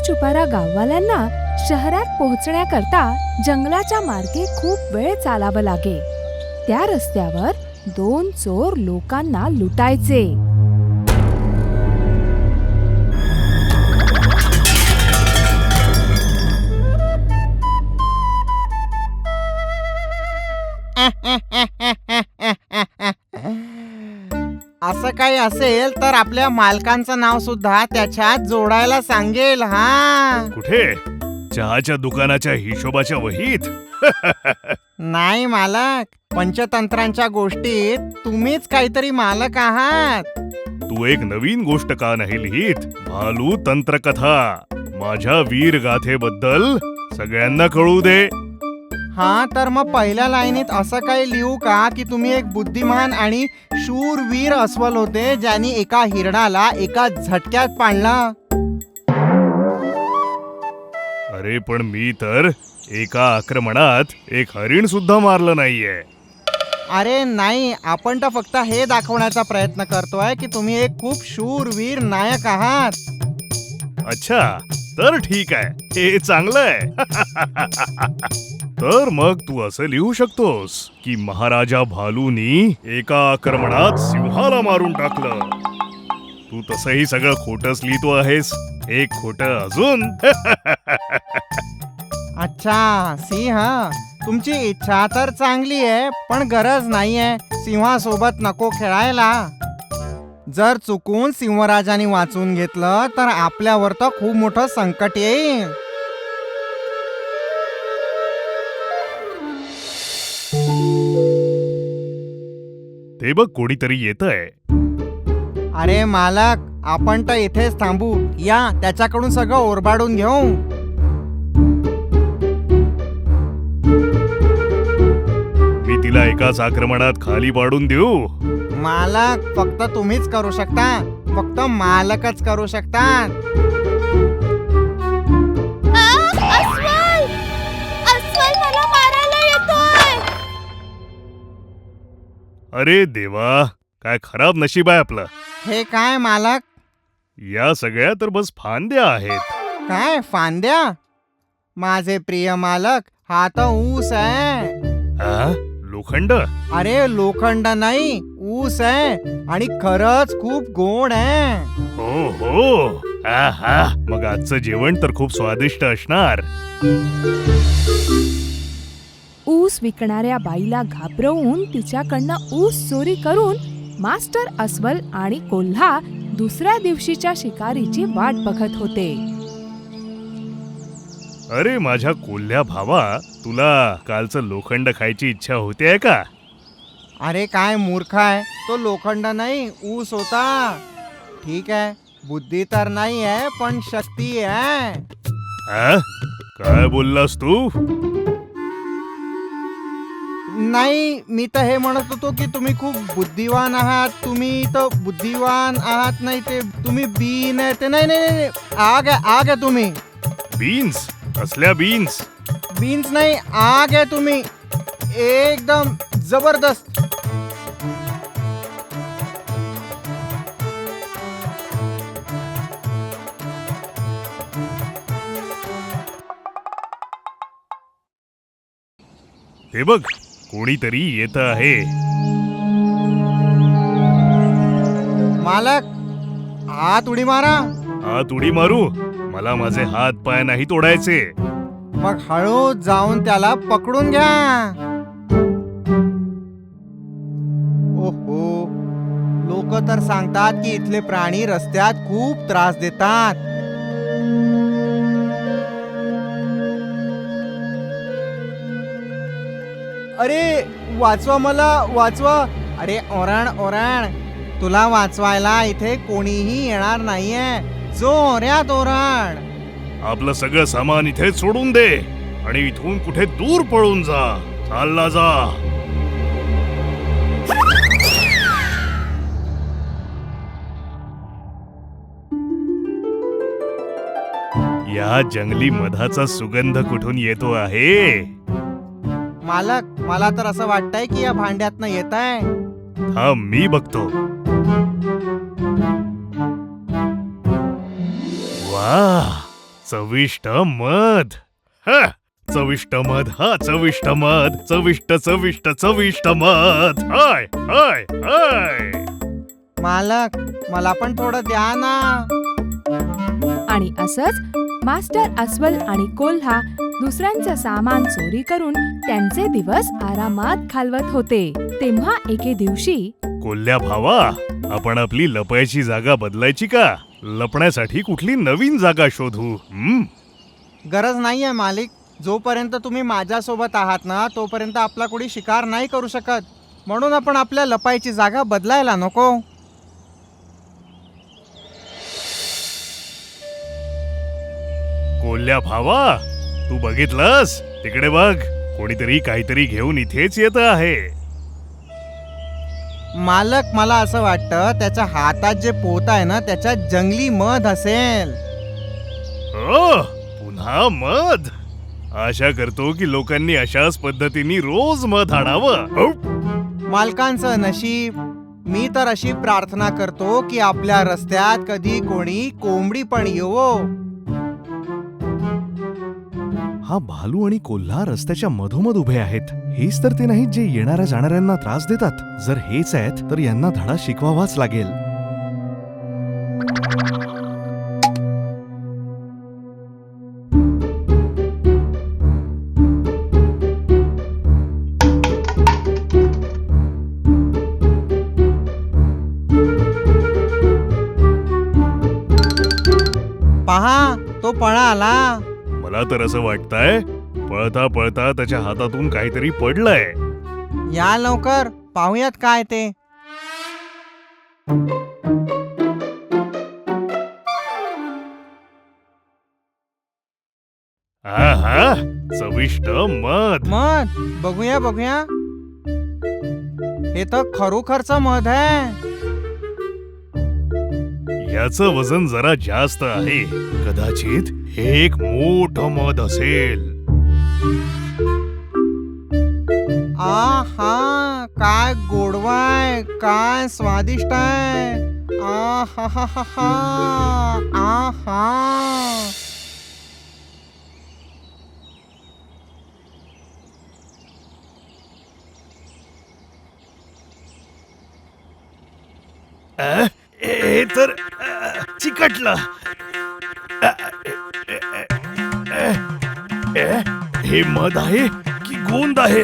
लपाछुपारा गाववाल्यांना शहरात पोहोचण्याकरता जंगलाच्या मार्गे खूप वेळ चालावं लागे. त्या रस्त्यावर 2 चोर लोकांना लुटायचे. असं काही असेल तर आपल्या मालकांचं नाव सुद्धा त्याच्यात जोडायला सांगेल. हा कुठे? चहाच्या दुकानाच्या हिशोबाच्या वहीत? नाही मालक, पंचतंत्रांच्या गोष्टीत तुम्हीच काहीतरी मालक आहात. तू एक नवीन गोष्ट का नाही लिहित? भालू तंत्रकथा माझ्या वीर गाथेबद्दल सगळ्यांना कळू दे. हा तर मग पहिल्या लाईनीत असं काही लिहू का की तुम्ही एक बुद्धिमान आणि शूरवीर अस्वल होते ज्यांनी एका हिरणाला एका झटक्यात पाडलं. अरे पण मी तर एका आक्रमणात एक हरिण सुद्धा मारलं नाहीये. अरे नाही, आपण तर फक्त हे दाखवण्याचा प्रयत्न करतोय की तुम्ही एक खूप शूरवीर नायक आहात. अच्छा, तर ठीक आहे, हे चांगलं आहे. तर मग तू असं लिहू शकतोस की महाराजा भालूनी एका आक्रमणात सिंहाला मारून टाकलं. तू तसंही सगळं खोटंच लिहितो आहेस. एक खोटं अजून. अच्छा सिंह, तुमची इच्छा तर चांगली आहे पण गरज नाहीये. सिंहासोबत नको खेळायला. जर चुकून सिंहराजाने वाचून घेतलं तर आपल्यावर तर खूप मोठं संकट येईल. ते बघ, कोणीतरी येतंय. अरे मालक, आपण तर इथेच थांबू. या त्याच्याकडून सगळं ओरबाडून घेऊ. मी तिला एकाच आक्रमणात खाली पाडून देऊ? मालक, फक्त तुम्हीच करू शकता. फक्त मालकच करू शकतात. अस्वल मला मारायला येतोय. अरे देवा, काय खराब नशीब आहे आपलं. हे काय मालक? या सगळ्या तर बस फांद्या आहेत. काय फांद्या? माझे प्रिय मालक, हा तर ऊस आहे. आ? लोखंड? अरे लोखंड नाही, ऊस आहे आणि खरंच खूप गोड आहे. हो हो. आहा, मग आजचं जेवण तर खूप स्वादिष्ट असणार. ऊस विकणाऱ्या बाईला घाबरवून तिच्याकडनं ऊस चोरी करून मास्टर अस्वल आणि कोल्हा दुसऱ्या दिवशीच्या शिकारीची वाट बघत होते. अरे माझ्या कोल्ह्या भावा, तुला कालचं लोखंड खायची इच्छा होते का? अरे काय मूर्ख आहे, तो लोखंड नाही ऊस होता. ठीक आहे, बुद्धी तर नाही आहे पण शक्ती आहे. आ? काय बोललास तू? नाही, मी तर हे म्हणत होतो की तुम्ही खूप बुद्धिवान आहात. तुम्ही तर बुद्धिवान आहात. नाही ते तुम्ही बीन आहे ते. नाही नाही नाही, आग आहे तुम्ही. बीन्स? कसल्या बीन्स? बीन्स नाही, आग आहे तुम्ही. एकदम जबरदस्त. ते बघ, कोणीतरी येत आहे. मालक, हात उडी मारा. हात उडी मारू? मला माझे हात पाय नाही तोडायचे. मग हळू जाऊन त्याला पकडून घ्या. ओहो, लोक तर सांगतात की इथले प्राणी रस्त्यात खूप त्रास देतात. अरे वाचवा, मला वाचवा. अरे ओरण ओरण, तुला वाचवायला इथे कोणीही येणार नाहीये. जोऱ्यात ओरण. आपलं सगळं सामान इथे सोडून दे आणि इथून कुठे दूर पळून जा. चालला जा. या जंगली मधाचा सुगंध कुठून येतो आहे? मालक, मला तर असं वाटतंय की या भांड्यातनं येत आहे. हा, मी बघतो. वा, चविष्ट मध. ह, चविष्ट मध, हा चविष्ट मध, चविष्ट चविष्ट चविष्ट मध. हाय हाय हाय. मालक, मला पण थोडं द्या ना. आणि असंच मास्टर अस्वल आणि कोल्हा दुसऱ्यांचं सामान चोरी करून त्यांचे दिवस आरामात घालवत होते. तेव्हा एके दिवशी कोल्ह्या भावा, आपण आपली लपायची जागा बदलायची का? लपण्यासाठी कुठली नवीन जागा शोधू. गरज नाहीये मालिक. जोपर्यंत तुम्ही माझ्यासोबत आहात ना, तोपर्यंत आपला कोणी शिकार नाही करू शकत. म्हणून आपण आपल्या लपायची जागा बदलायला नको. कोल्ह्या भावा, तू बघितलंस? तिकडे बघ, कोणीतरी काहीतरी घेऊन इथेच येत आहे. मालक, मला असं वाटतं त्याच्या हातात जे पोत आहे ना, त्याच्यात जंगली मध असेल. ओ, पुन्हा मध. आशा करतो की लोकांनी अशाच पद्धतीने रोज मध आणावं. औ. मालकांचं नशीब. मी तर अशी प्रार्थना करतो की आपल्या रस्त्यात कधी कोणी कोंबडी पण येवो. हा भालू आणि कोल्हा रस्त्याच्या मधोमध उभे आहेत. हेच तर ते नाहीत जे येणाऱ्या जाणाऱ्यांना त्रास देतात. जर हेच आहेत तर यांना धडा शिकवावाच लागेल. पहा, तो पळाला. मला तर असं वाटतंय पळता पळता त्याच्या हातातून काहीतरी पडलंय. या लवकर, पाहूयात काय ते. आहा, चविष्ट मध. मध, बघूया बघूया. हे तर खरोखरचं मध आहे. याचं वजन जरा जास्त आहे. कदाचित हे एक मोठं मध असेल. आहा, काय गोडवा आहे, काय स्वादिष्ट आहे. आहा हा हा हा. आहा. हे तर चिकटलं. हे मध आहे की गोंद आहे?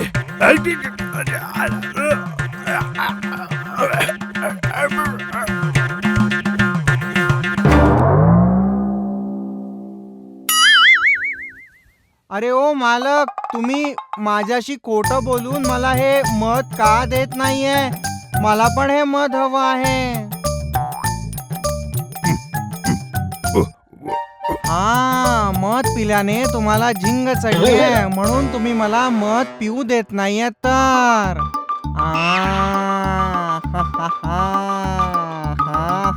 अरे ओ मालक, तुम्ही माझ्याशी खोटं बोलून मला हे मध का देत नाहीये? मला पण हे मध हवं आहे. हा, मध पिल्याने तुम्हाला झिंग चढली आहे, म्हणून तुम्ही मला मध पिऊ देत नाहीये तर. आ, हा, हा, हा, हा,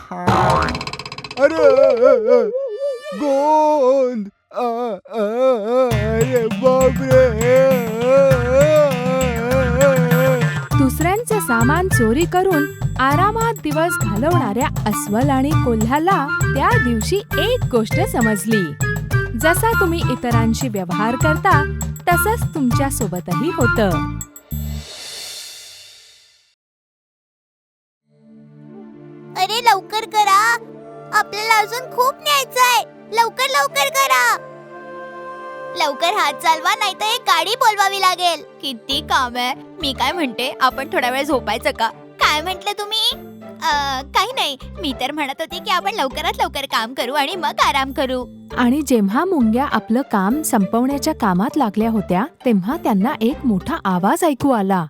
हा. अरे गोंद. अरे बापरे. दुसऱ्यांचं सामान चोरी करून आरामात दिवस घालवणाऱ्या अस्वल आणि कोल्ह्याला त्या दिवशी एक गोष्ट समजली. जसा तुम्ही इतरांशी व्यवहार करता तसंच तुमच्या सोबतही होतं. अरे लवकर करा, आपल्याला अजून खूप न्यायचंय. लवकर लवकर करा. लवकर हात चालवा, नाही तर एक गाडी बोलवावी लागेल. किती काम आहे. मी काय म्हणते, आपण थोडा वेळ झोपायचं का? काय म्हंटले तुम्ही? काही नाही, मी तर म्हणत होती की आपण लवकरात लवकर काम करू आणि मग आराम करू. आणि जेव्हा मुंग्या आपलं काम संपवण्याच्या कामात लागल्या होत्या तेव्हा त्यांना एक मोठा आवाज ऐकू आला.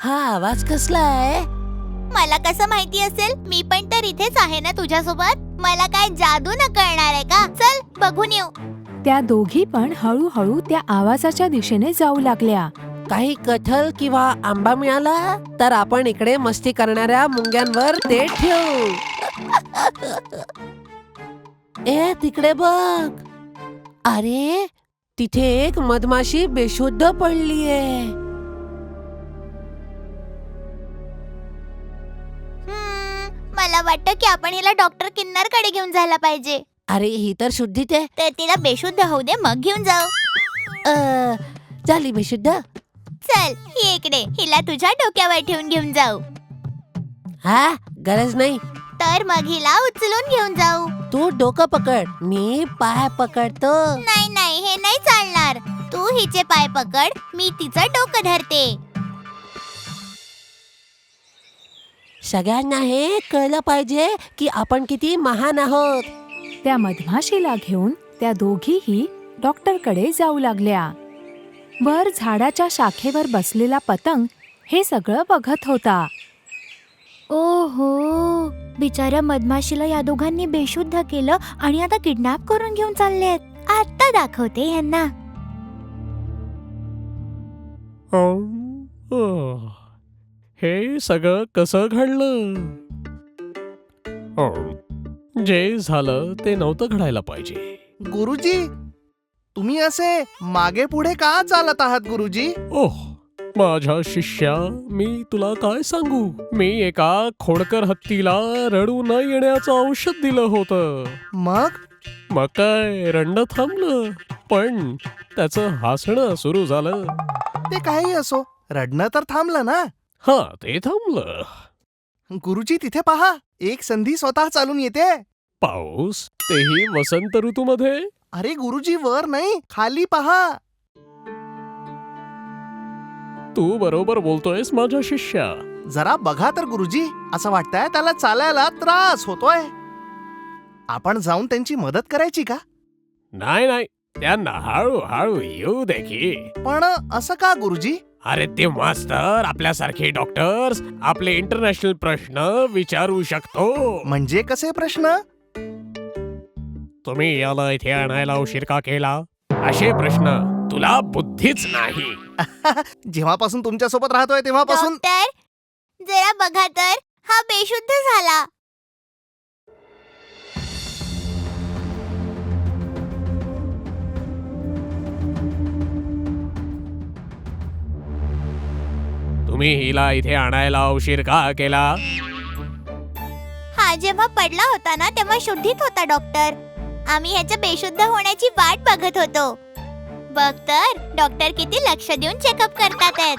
हा आवाज कसला आहे? मला कसं माहिती असेल? मी पण तर इथेच आहे ना तुझ्यासोबत. मला काय जादू न कळणार आहे का? चल बघून येऊ. त्या दोघी पण हळूहळू त्या आवाजाच्या दिशेने जाऊ लागल्या. काही कठल किंवा आंबा मिळाला तर आपण इकडे मस्ती करणाऱ्या मुंग्यांवर ते ठेवू. तिकडे बघ. अरे, तिथे एक मधमाशी बेशुद्ध पडलीये. मला वाटतं की आपण हिला डॉक्टर किन्नरकडे घेऊन जायला पाहिजे. अरे ही तर शुद्धीत आहे. तर तिला बेशुद्ध होऊ दे, मग घेऊन जाऊ. झाली बेशुद्ध. चल ही इकडे, हिला तुझ्या डोक्यावर ठेवून घेऊन जाऊ. हा गरज नाही. तर मग हिला उचलून घेऊन जाऊ. तू डोकं पकड, मी पाय पकडतो. नाही नाही, हे नाही चालणार. तू हिचे पाय पकड, मी तिचं डोकं धरते. सगळ्यांना हे कळलं पाहिजे की आपण किती महान आहोत. त्या मधमाशीला घेऊन त्या दोघीही डॉक्टरकडे जाऊ लागल्या. वर झाडाच्या शाखेवर बसलेला पतंग हे सगळं बघत होता. ओहो, बिचाऱ्या मधमाशीला या दोघांनी बेशुद्ध केलं आणि आता किडनॅप करून घेऊन चाललेत. आता दाखवते यांना. हे सगळं कसं घडलं? जे झालं ते नव्हतं घडायला पाहिजे. गुरुजी, तुम्ही असे मागे पुढे का चालत आहात गुरुजी? ओह माझ्या शिष्या, मी तुला काय सांगू. मी एका खोडकर हत्तीला रडू न येण्याचं औषध दिलं होतं. मग काय रडणं थांबलं, पण त्याचं हसणं सुरू झालं. ते काही असो, रडणं तर थांबलं ना. हा ते थांबलं. गुरुजी तिथे पहा, एक संधी स्वतः चालून येते. पाऊस, तेही वसंत ऋतूमध्ये. अरे गुरुजी, वर नाही, खाली पहा. तू बरोबर बोलतोयस माझ्या शिष्या. जरा बघा तर गुरुजी, असं वाटतंय त्याला चालायला त्रास होतोय. आपण जाऊन त्यांची मदत करायची का? नाही नाही, त्यांना हळूहळू येऊ दे की. पण असं का गुरुजी? अरे तेव्हाच तर आपल्यासारखे डॉक्टर्स आपले इंटरनॅशनल प्रश्न विचारू शकतो. म्हणजे कसे प्रश्न? तुम्ही याला इथे आणायला उशीर का केला, असे प्रश्न. तुला बुद्धीच नाही. जेव्हापासून तुमच्या सोबत राहतोय तेव्हापासून. डॉक्टर, जरा बघा तर, हा बेशुद्ध झाला. तुम्ही हिला इथे आणायला उशीर का केला? हा जेव्हा पडला होता ना, तेव्हा शुद्धीत होता डॉक्टर. आम्ही ह्याच्या बेशुद्ध होण्याची वाट बघत होतो. बघ तर, डॉक्टर किती लक्ष देऊन चेकअप करतात आहेत.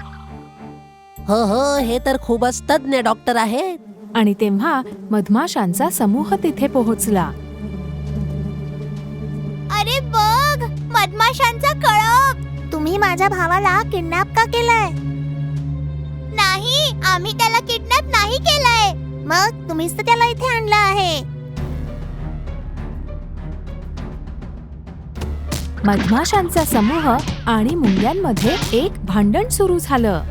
हो, हे तर खूपच तज्ञ डॉक्टर आहेत. आणि तेव्हा मधमाशांचा समूह तिथे पोहोचला. अरे बघ, मधमाशांचा कळप. तुम्ही माझ्या भावाला किडनॅप का केलंय? नाही, आम्ही त्याला किडनॅप नाही केलंय. मग तुम्हीच तर त्याला इथे आणलं आहे. मधमाशांचा समूह आणि मुंग्यांमध्ये एक भांडण सुरू झालं.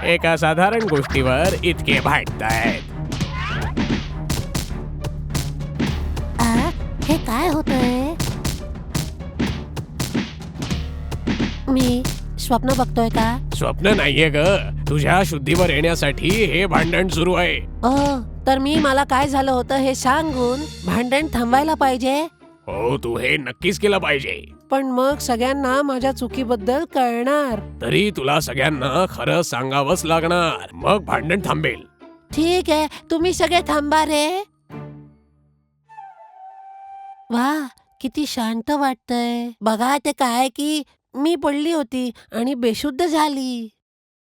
एका साधारण गोष्टीवर इतके भांडतायत. हे काय होतंय? मी स्वप्न बघतोय का? स्वप्न नाहीये ग, तुझ्या शुद्धीवर येण्यासाठी हे भांडण सुरू आहे. तर मला काय झालं होतं हे सांगून भांडण थांबायला पाहिजे. हो, तू हे नक्कीच केलं पाहिजे. पण मग सगळ्यांना माझ्या चुकीबद्दल कळणार. तरी तुला सगळ्यांना खरं सांगावंच लागणार, मग भांडण थांबेल. ठीक आहे, तुम्ही सगळे थांबा रे. वा, किती शांत वाटतंय. बघा ते काय की मी पडली होती आणि बेशुद्ध झाली.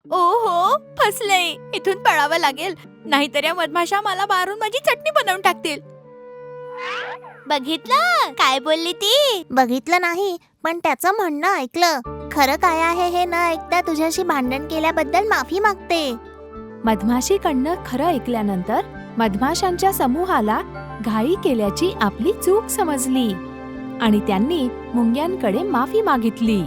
ओहो, फसले. इथून पळावं लागेल, नाहीतर या मधमाशा मला मारून माझी चटणी बनवून टाकतील. बघितलं काय बोलली ती? बघितलं नाही, पण त्याचं म्हणणं ऐकलं. खरं काय आहे हे न ऐकता तुझ्याशी भांडण केल्याबद्दल माफी मागते. मधमाशीकडनं खरं ऐकल्यानंतर मधमाशांच्या समूहाला घाई केल्याची आपली चूक समजली आणि त्यांनी मुंग्यांकडे माफी मागितली.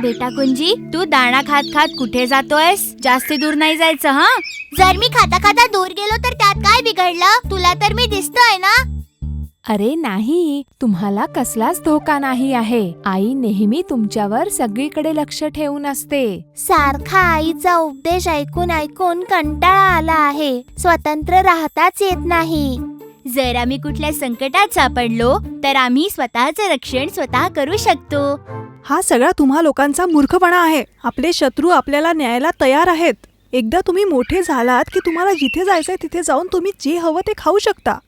बेटा कुंजी, तू दाणा खात खात कुठे जातोयस? जास्ती दूर नाही जायचं हा. जर मी खाता खाता दूर गेलो तर त्यात काय बिघडलं? तुला तर मी दिसतोय ना. अरे नाही, तुम्हाला कसलाच धोका नाही आहे. आई नेहमी तुमच्यावर सगळीकडे लक्ष ठेवून असते. सारखा आईचा उपदेश ऐकून ऐकून कंटाळा आला आहे. स्वतंत्र राहताच येत नाही. जर आम्ही कुठल्या संकटात सापडलो तर आम्ही स्वतःचं रक्षण स्वतः करू शकतो. हा सगळा तुम्हा लोकांचा मूर्खपणा आहे. आपले शत्रू आपल्याला न्यायला तयार आहेत. एकदा तुम्ही मोठे झालात की तुम्हाला जिथे जायचंय तिथे जाऊन तुम्ही जे हवं ते खाऊ शकता.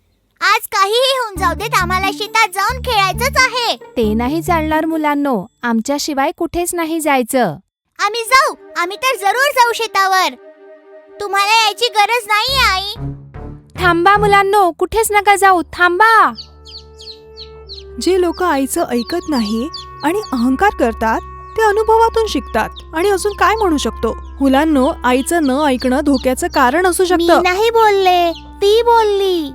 आज काहीही होऊन जाऊ देत, आम्हाला शेतात जाऊन खेळायचंच आहे. ते नाही चालणार मुलांनो, आमच्याशिवाय कुठेच नाही जायचं. आम्ही जाऊ, आम्ही तर जरूर जाऊ शेतावर. तुम्हाला यायची गरज नाहीये आई. थांबा मुलांनो, कुठेच नका जाऊ, थांबा. जे लोक आईचं ऐकत नाही आणि अहंकार करतात ते अनुभवातून शिकतात. आणि अजून काय म्हणू शकतो? मुलांनो, आईचं न ऐकणं धोक्याचं कारण असू मी शकतं. नाही बोलले, ती बोलली.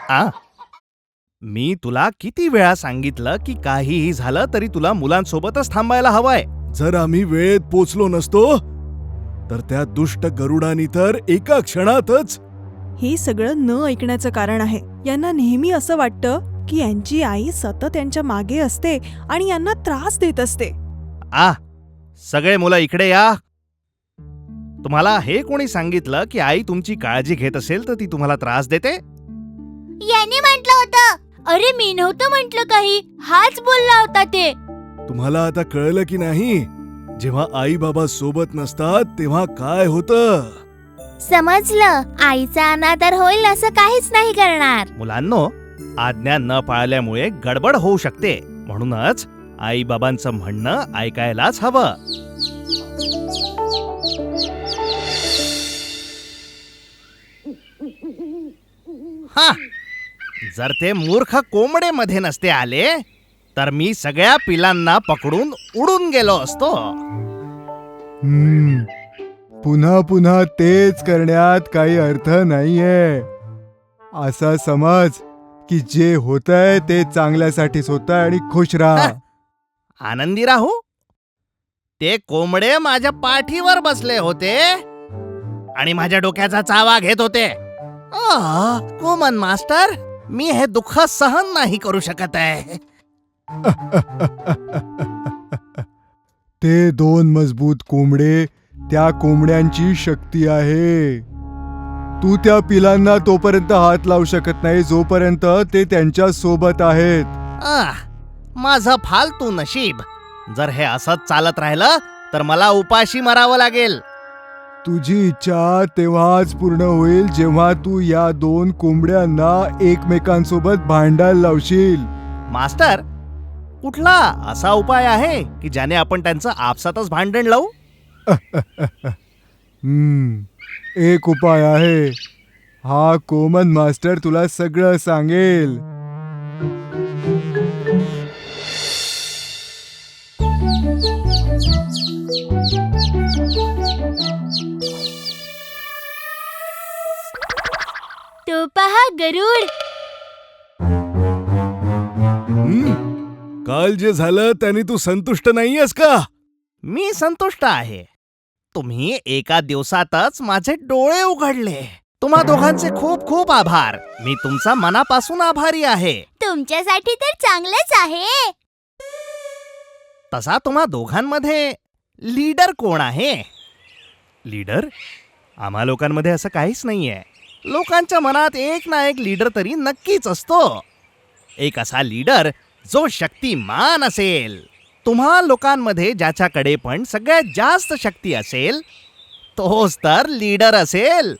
आ मी तुला किती वेळा सांगितलं की काहीही झालं तरी तुला मुलांसोबतच थांबायला हवंय. जर आम्ही वेळेत पोचलो नसतो तर त्या दुष्ट गरुडानी तर एका क्षणातच. हे सगळं न ऐकण्याचं कारण आहे. यांना नेहमी असं वाटतं की यांची आई सतत यांच्या मागे असते आणि यांना त्रास देत असते. सगळे मुलं इकडे या. तुम्हाला हे कोणी सांगितलं की आई तुमची काळजी घेत असेल तर ती तुम्हाला त्रास देते? याने म्हटलं होतं. अरे मी नव्हतं म्हटलं काही, हाच बोलला होता ते. तुम्हाला आता कळलं की नाही, जेव्हा आई बाबा सोबत नसतात तेव्हा काय होतं? समजलं, आईचा अनादर होईल असं काहीच नाही करणार. मुलांनो, आज्ञा न पाळल्यामुळे गडबड होऊ शकते. म्हणूनच आई बाबांचं म्हणणं ऐकायलाच हवं. हा, जर ते मूर्ख कोंबडे मध्ये नसते आले तर मी सगळ्या पिलांना पकडून उडून गेलो असतो. पुन्हा पुन्हा तेच करण्यात काही अर्थ नाहीये. असा समज की जे होतंय ते चांगल्यासाठीच होतंय आणि खुश राहा. आनंदी राहू. ते कोंबडे माझ्या पाठीवर बसले होते आणि माझ्या डोक्याचा चावा घेत होते. कोमन मास्टर, मी हे दुःख सहन नाही करू शकत आहे. ते दोन मजबूत कोंबडे, त्या कोंबड्यांची शक्ती आहे. तू त्या पिलांना तोपर्यंत हात लावू शकत नाही जोपर्यंत ते त्यांच्या सोबत आहेत. माझं फालतू नशीब. जर हे असंच चालत राहिलं तर मला उपाशी मरावं लागेल. तुझी इच्छा तेव्हाच पूर्ण होईल जेव्हा तू या दोन कोंबड्यांना एकमेकांसोबत भांडायला लावशील. मास्टर, कुठला असा उपाय आहे की ज्याने आपण त्यांचं आपसातच भांडण लावू? एक उपाय आहे. हा कोमन मास्टर तुला सगळं सांगेल. तो पहा गरुड. काल जे झालं त्याने तू संतुष्ट नाहीयेस का? मी संतुष्ट आहे. तुम्ही एका दिवसातच माझे डोळे उघडले. तुम्हा दोघांचे खूप खूप आभार. मी तुमचा मनापासून आभारी आहे. तुमच्यासाठी तर चांगलंच आहे. तसा तुम्हा दोघांमध्ये लीडर कोण आहे? लीडर? आम्हा लोकांमध्ये असं काहीच नाहीये. लोकांच्या मनात एक ना एक लीडर तरी नक्कीच असतो. एक असा लीडर जो शक्तिमान असेल. तुम्हा लोकांमध्ये ज्याच्याकडे पण सगळ्यात जास्त शक्ती असेल तोच तर लीडर असेल.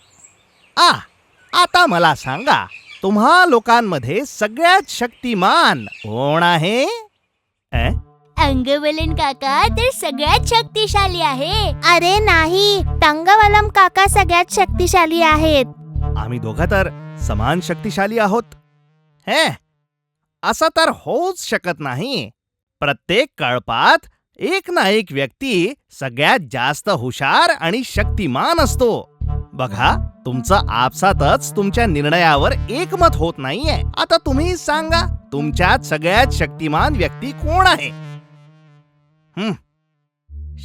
आता मला सांगा, तुम्हा लोकांमध्ये सगळ्यात शक्तिमान कोण आहे? अंगवलन काका तर सगळ्यात शक्तिशाली आहे. अरे नाही, तंगवलम काका सगळ्यात शक्तिशाली आहेत. आम्ही दोघं तर समान शक्तिशाली आहोत. असं तर होऊच शकत नाही. प्रत्येक कळपात एक ना एक व्यक्ती सगळ्यात जास्त हुशार आणि शक्तिमान असतो. बघा, तुमचं आपसातच तुमच्या निर्णयावर एकमत होत नाहीये. आता तुम्ही सांगा, तुमच्यात सगळ्यात शक्तिमान व्यक्ती कोण आहे?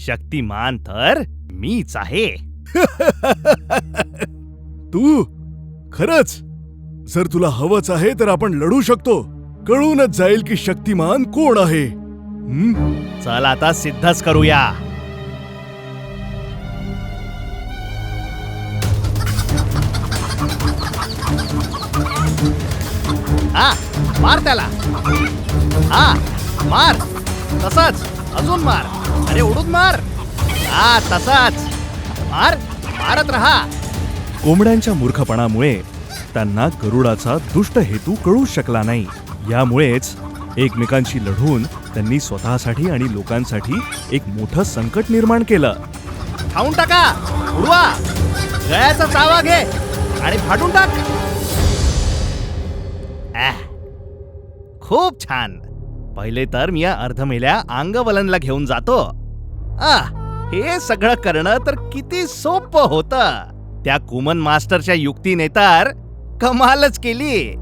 शक्तिमान तर मीच आहे. तू खरंच, जर तुला हवंच आहे तर आपण लढू शकतो. कळूनच जाईल की शक्तिमान कोण आहे. चल आता सिद्धच करूया. हा, मार त्याला. हा, मार. तसाच अजून मार. अरे उडून मार. हा, तसाच मार. मारत राहा. कोंबड्यांच्या मूर्खपणामुळे त्यांना गरुडाचा दुष्ट हेतू कळू शकला नाही. यामुळेच एकमेकांशी लढून त्यांनी स्वतःसाठी आणि लोकांसाठी एक मोठं संकट निर्माण केलं. खाऊन टाका. उडवा. गळ्याचा चावा घे आणि फाडून टाक. खूप छान. पहिले तर मी या अर्धमेल्या अंगवलनला घेऊन जातो. हे सगळं करणं तर किती सोपं होतं. त्या कुमन मास्टरच्या युक्तीने तर कमालच केली.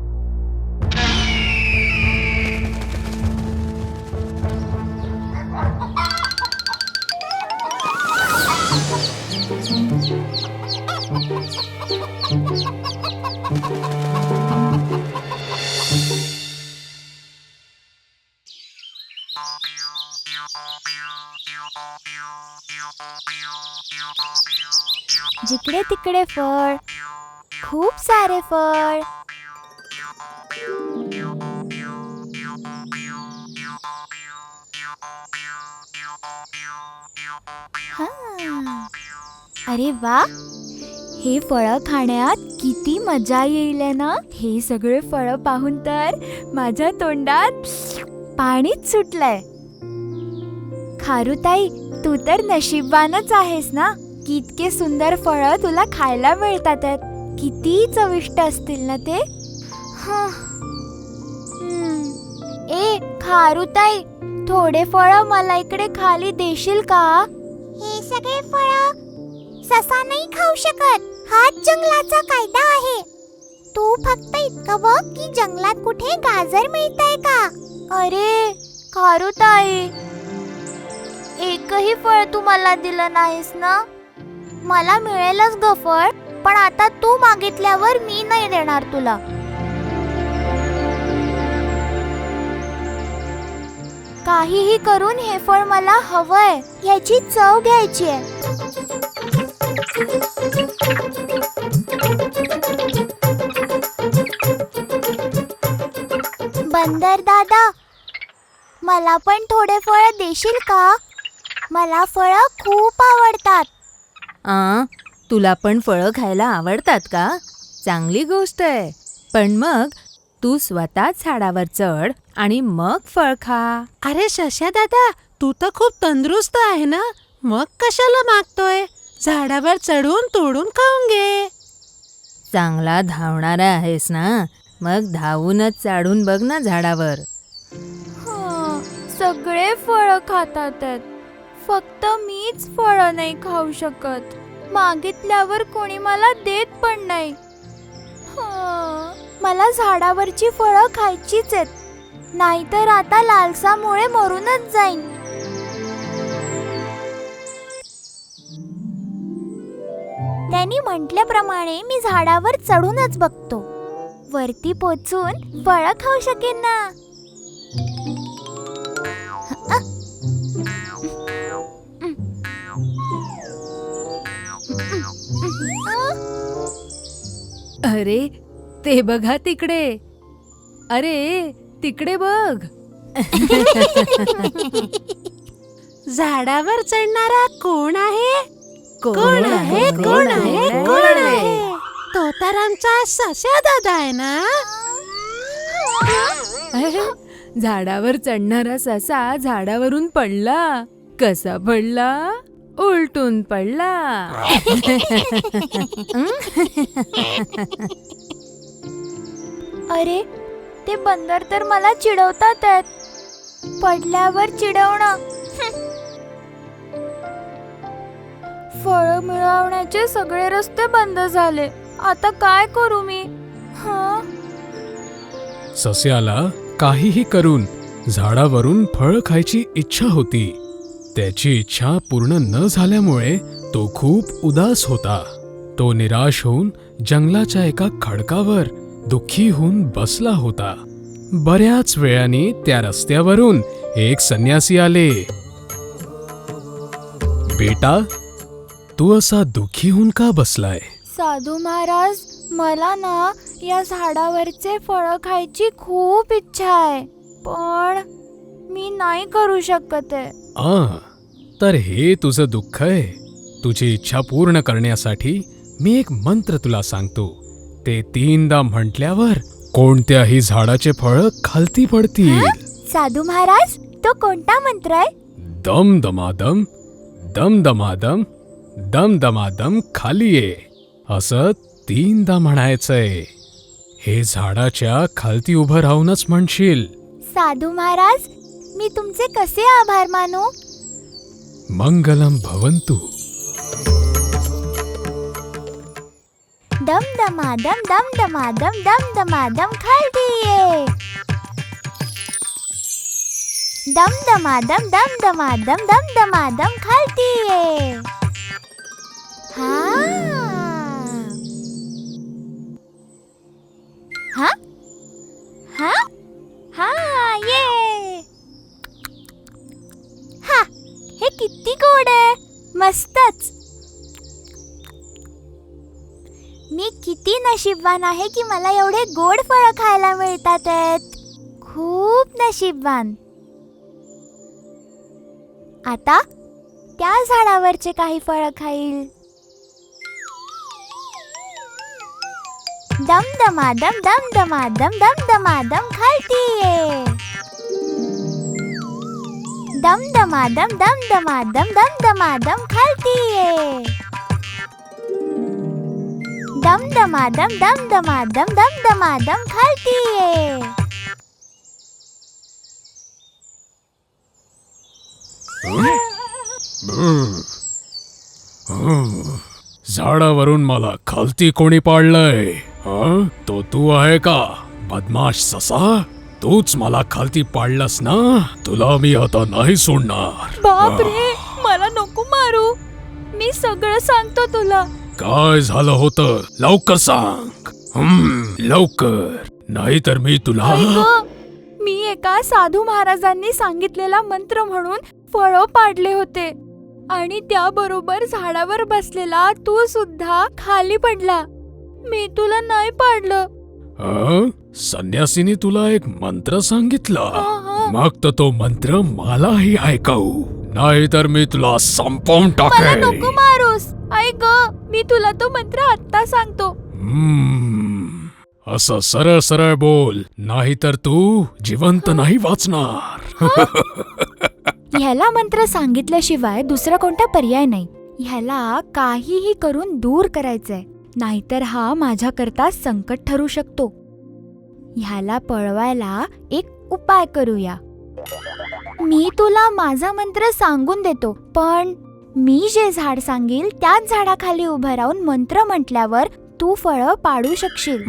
जिकडे तिकडे फळ, खूप सारे फळ. अरे वा, हे फळं खाण्यात किती मजा येईल ना. हे सगळे फळं पाहून तर माझ्या तोंडात पाणीच सुटलंय. खारुताई, तू तर नशीबवानच आहेस ना. कितके सुंदर फळं तुला खायला मिळतात. किती चविष्ट असतील ना ते. ए खारुताई, थोडे फळं मला इकडे खाली देशील का? हे सगळे फळं ससा नाही खाऊ शकत. हाच जंगलाचा कायदा आहे. तू फक्त इतकं बघ की जंगलात कुठे गाजर मिळतंय का. अरे खारुताई, एकही फळ तू मला दिलं नाहीस ना. मला मिळेलच ग फळ, पण आता तू मागितल्यावर मी नाही देणार तुला. काहीही करून हे फळ मला हवंय. याची चव घ्यायची आहे. बंदर दादा, मला पण थोडे फळ देशील का? मला फळं खूप आवडतात. तुला पण फळं खायला आवडतात का? चांगली गोष्ट आहे. पण मग तू स्वतःच झाडावर चढ आणि मग फळ खा. अरे शश्या दादा, तू तर खूप तंदुरुस्त आहे ना. मग कशाला मागतोय? झाडावर चढून तोडून खाऊन घे. चांगला धावणारा आहेस ना, मग धावूनच चढून बघ ना झाडावर. सगळे फळं खातात, फक्त मीच फळं नाही खाऊ शकत. मागितल्यावर कोणी मला देत पण नाही. मला झाडावरची फळं खायचीच आहेत, नाहीतर आता लालसामुळे मरूनच जाईन. त्यांनी म्हटल्याप्रमाणे मी झाडावर चढूनच बघतो. वरती पोचून फळं खाऊ शकेन ना. अरे ते बघा तिकडे. अरे तिकडे बघ. झाडावर चढणारा कोण आहे? कोण आहे? कोण आहे? कोण आहे? तो तर आमचा सश्या दादा आहे ना. झाडावर चढणारा ससा झाडावरून पडला. कसा पडला? उलटून पडला. अरे ते बंदर तर मला चिडवतात. पडल्यावर चिडवणं फळं मिळवण्याचे सगळे रस्ते बंद झाले. आता काय करू मी? सस्याला काहीही करून झाडावरून फळ खायची इच्छा होती. त्याची इच्छा पूर्ण न झाल्यामुळे तो खूप उदास होता. तो निराश होऊन जंगलाच्या एका खडकावर दुःखी होऊन बसला होता. बऱ्याच वेळाने त्या रस्त्यावरून एक संन्यासी आले. बेटा, तू असा दुःखी होऊन का बसलाय? साधू महाराज, मला ना या झाडावरचे फळं खायची खूप इच्छा आहे, पण मी नाही करू शकत आहे. तर हे तुझं दुःख आहे. तुझी इच्छा पूर्ण करण्यासाठी मी एक मंत्र तुला सांगतो. ते 3दा म्हटल्यावर कोणत्याही झाडाचे फळ खालती पडतील. साधू महाराज, तो कोणता मंत्र आहे? दम दमादम, दम दमादम, दम दमादम खाली ये, असं 3दा म्हणायचंय. हे झाडाच्या खालती उभं राहूनच म्हणशील. साधू महाराज, मी तुमचे कसे आभार मानू? मंगलम भवंतु. दम दमादम, दम दमादम, दम दमादम खालती ये. दम दमादम, दम दमादम, दम दमादम खालती ये. हा हा हा हा ये. हा, हे किती गोड आहे. मस्तच. मी किती नशीबवान आहे की मला एवढे गोड फळं खायला मिळतात आहेत. खूप नशीबवान. आता त्या झाडावरचे काही फळं खाईल. दम दमादम, दम दमादम, दम दमादम खालती ये. दम दमादम, दम दमादम, दम दमादम खालती ये. दम दमादम, दम दमादम, दम दमादम खालती ये. झाडावरून मला खालती कोणी पाडलंय? तो तू आहे का, बदमाश ससा? तूच मला खालती पाडलंस ना. तुला मी आता नाही सोडणार. बापरे, मला नको मारू. मी सगळं सांगतो तुला. काय झालं होतं लवकर सांग. लवकर, नाहीतर मी तुला. मी एका साधू महाराजांनी सांगितलेला मंत्र म्हणून फळं पाडले होते आणि त्याबरोबर झाडावर बसलेला तू सुद्धा खाली पडला. मी तुला नाही पाडलं. संन्यासीने तुला एक मंत्र सांगितला? मग तर तो मंत्र मलाही ऐकवू, नाहीतर मी तुला संपवून मला टाकेन. नको मारूस. ऐक, मी तुला तो मंत्र आत्ता सांगतो. असं सरळ सरळ बोल, नाहीतर तू जिवंत नाही वाचणार. ह्याला मंत्र सांगितल्याशिवाय दुसरा कोणता पर्याय नाही. ह्याला काहीही करून दूर करायचंय, नाहीतर हा माझ्याकरता संकट ठरू शकतो. ह्याला पळवायला एक उपाय करूया. मी तुला माझा मंत्र सांगून देतो, पण मी जे झाड सांगेल त्याच झाडाखाली उभं राहून मंत्र म्हटल्यावर तू फळं पाडू शकशील.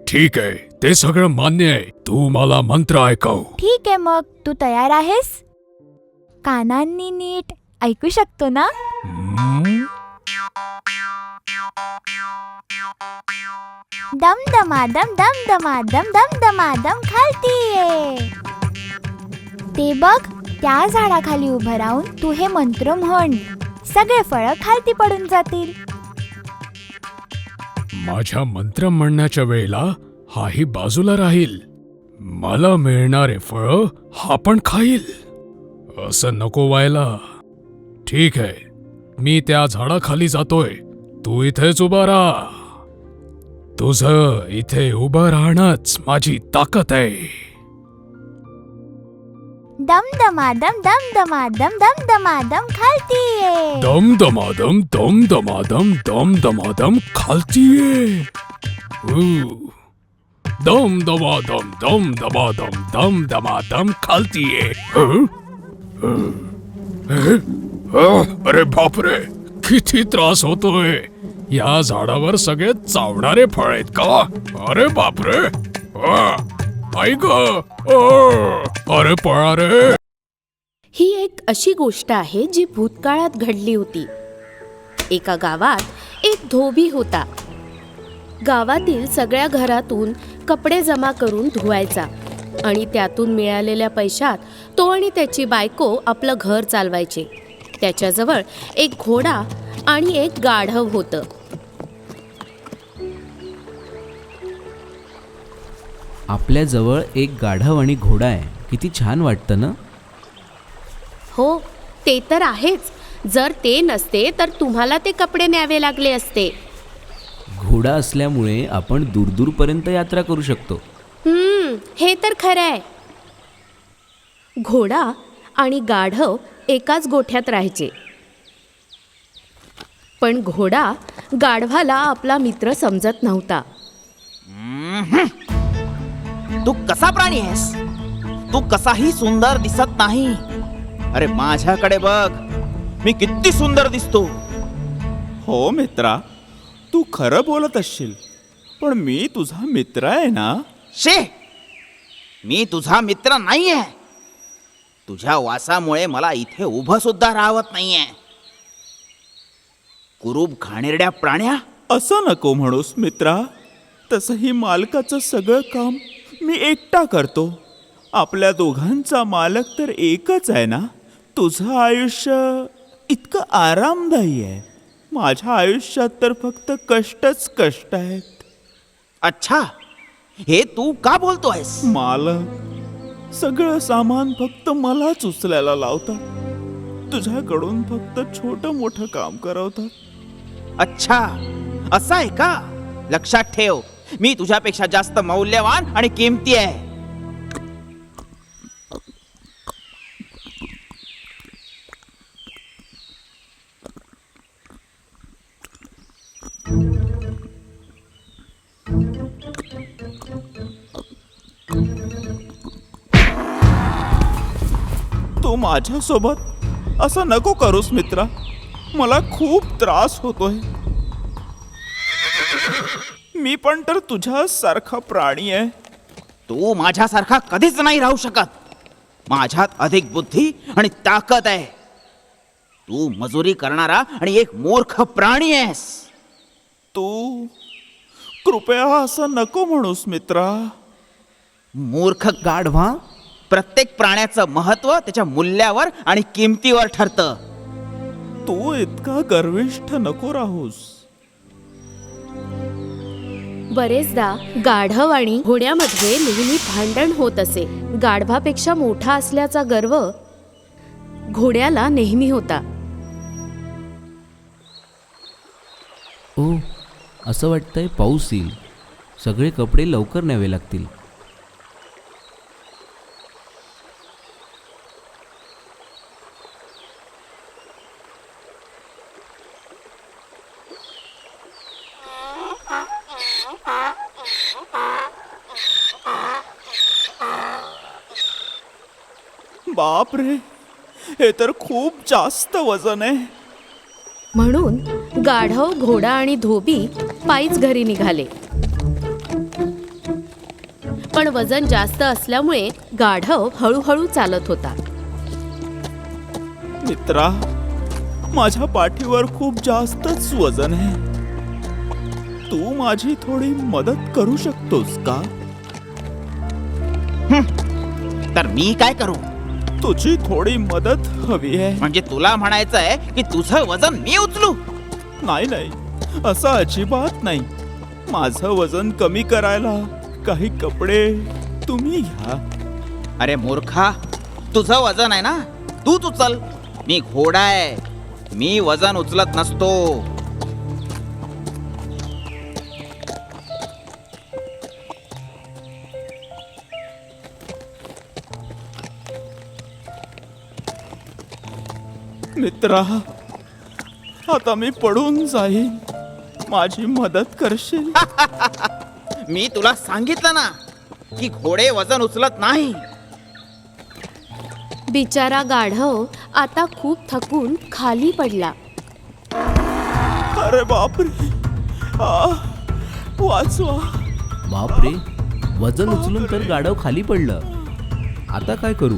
ठीक आहे, ते सगळं मान्य आहे. तू मला मंत्र ऐकव. ठीक आहे, मग तू तयार आहेस? कानांनी नीट ऐकू शकतो ना? दम दमादम, दम दमादम, दम दमादम खालती ये. ते बघ, त्या झाडाखाली उभं राहून तू हे मंत्र म्हण. सगळे फळं खालती पडून जातील. माझ्या मंत्र म्हणण्याच्या वेळेला हाही बाजूला राहील. मला मिळणारे फळ हा पण खाईल. असं नको व्हायला. ठीक आहे, मी त्या झाडाखाली जातोय. तू इथेच उभा राहा. तुझं इथे उभं राहणंच माझी ताकद आहे. दम दमादम, दम दमादम, दम दमादम खालती ये. दम दमादम, दम दमादम, दम दमादम खालती ये. दम दमादम, दम दमादम, दम दमादम खालती ये. अरे बापरे, किती त्रास होतोय. या झाडावर सगळे चावणारे फळ आहेत का? अरे बापरे. ऐक, अरे पळा रे. ही एक अशी गोष्ट आहे जी भूतकाळात घडली होती. एका गावात एक धोबी होता. गावातील सगळ्या घरातून कपडे जमा करून धुवायचा आणि त्यातून मिळालेल्या पैशात तो आणि त्याची बायको आपलं घर चालवायचे. त्याच्याजवळ एक घोडा आणि एक गाढव होतं. आपल्याजवळ एक गाढव आणि घोडा आहे. किती छान वाटतं ना. हो, ते तर आहेच. जर ते नसते तर तुम्हाला ते कपडे न्यावे लागले असते. घोडा असल्यामुळे आपण दूरदूरपर्यंत यात्रा करू शकतो. हे तर खरं आहे. घोडा आणि गाढव एकाच गोठ्यात राहायचे. पण घोडा गाढवाला आपला मित्र समजत नव्हता. तू कसा प्राणी आहेस? तू कसाही सुंदर दिसत नाही. अरे माझ्याकडे बघ, मी किती सुंदर दिसतो. हो मित्रा, तू खरं बोलत असशील, पण मी तुझा मित्र आहे ना. शे, मी तुझा मित्र नाहीये. तुझ्या वासामुळे मला इथे उभं सुद्धा राहत नाहीये. कुरूप घाणेरड्या प्राण्या. असं नको म्हणूस मित्रा. तसंही मालकाचं सगळं काम मी एकटा करतो. आपल्या दोघांचा मालक तर एकच आहे ना. तुझं आयुष्य इतकं आरामदायी आहे. माझ्या आयुष्यात तर फक्त कष्टच कष्ट आहेत. अच्छा, हे तू का बोलतोयस? मालक सगळं सामान फक्त मलाच उचलायला लावतात. तुझ्याकडून फक्त छोटं मोठं काम करवतात. अच्छा, असं आहे का? लक्षात ठेव, मी तुझ्यापेक्षा जास्त मौल्यवान आणि किमती आहे. तू माझ्यासोबत असं नको करूस मित्रा. मला खूप त्रास होतोय. मी पण तर तुझ्यासारखा प्राणी आहे. तू माझ्यासारखा कधीच नाही राहू शकत. माझ्यात अधिक बुद्धी आणि ताकद आहे. तू मजुरी करणारा आणि एक मूर्ख प्राणी आहेस. तू कृपया असं नको म्हणूस मित्रा. मूर्ख गाढवा. प्रत्येक प्राण्याचं महत्व त्याच्या मूल्यावर आणि किमतीवर ठरतं. तू इतका गर्विष्ठ नको राहूस. बरेचदा गाढव आणि घोड्यामध्ये नेहमी भांडण होत असे. गाढवापेक्षा मोठा असल्याचा गर्व घोड्याला नेहमी होता. ओ, असं वाटतंय पाऊस येईल. सगळे कपडे लवकर न्यावे लागतील. बाप रे, हे तर खूप जास्त वजन आहे. म्हणून गाढव, घोडा आणि धोबी पायीच घरी निघाले. पण वजन जास्त असल्यामुळे गाढव हळूहळू चालत होता. मित्रा, माझ्या पाठीवर खूप जास्तच वजन आहे. तू माझी थोडी मदत करू शकतोस का? तर मी काय करू? तुझी थोडी मदत हवी आहे. म्हणजे तुला म्हणायचं आहे की तुझं वजन मी उचलू? नाही नाही, असं अजिबात नाही. माझं वजन कमी करायला काही कपडे तुम्ही घ्या. अरे मूर्खा, तुझं वजन आहे ना, तूच उचल. मी घोडा आहे, मी वजन उचलत नसतो. मित्रा, आता मी पडून जाईन. माझी मदत करशील? मी तुला सांगितलं ना की घोडे वजन उचलत नाही. बिचारा गाढव आता खूप थकून खाली पडला. अरे बापरे, वाचवा. बापरे, वजन उचलून तर गाढव खाली पडलं. आता काय करू?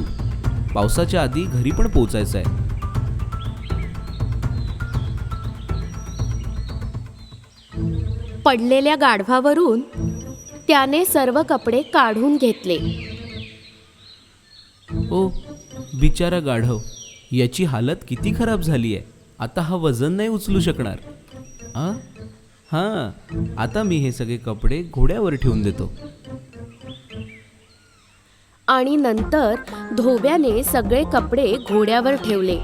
पावसाच्या आधी घरी पण पोचायचं आहे. पडलेल्या गाढवावरून त्याने सर्व कपडे काढून घेतले. ओ बिचारा गाढव, याची हालत किती खराब झाली आहे. आता हा वजन नाही उचलू शकणार. हां, आता मी हे सगळे कपडे घोड्यावर ठेवून देतो. आणि नंतर धोब्याने सगळे कपडे घोड्यावर ठेवले.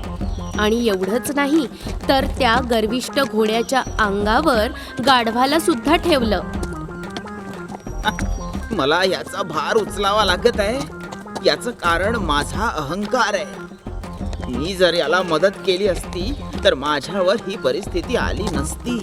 आणि एवढंच नाही तर त्या गर्विष्ठ घोड्याच्या अंगावर गाढवाला सुद्धा ठेवलं. मला याचा भार उचलावा लागत आहे. याचं कारण माझा अहंकार आहे. मी जर याला मदत केली असती तर माझ्यावर ही परिस्थिती आली नसती.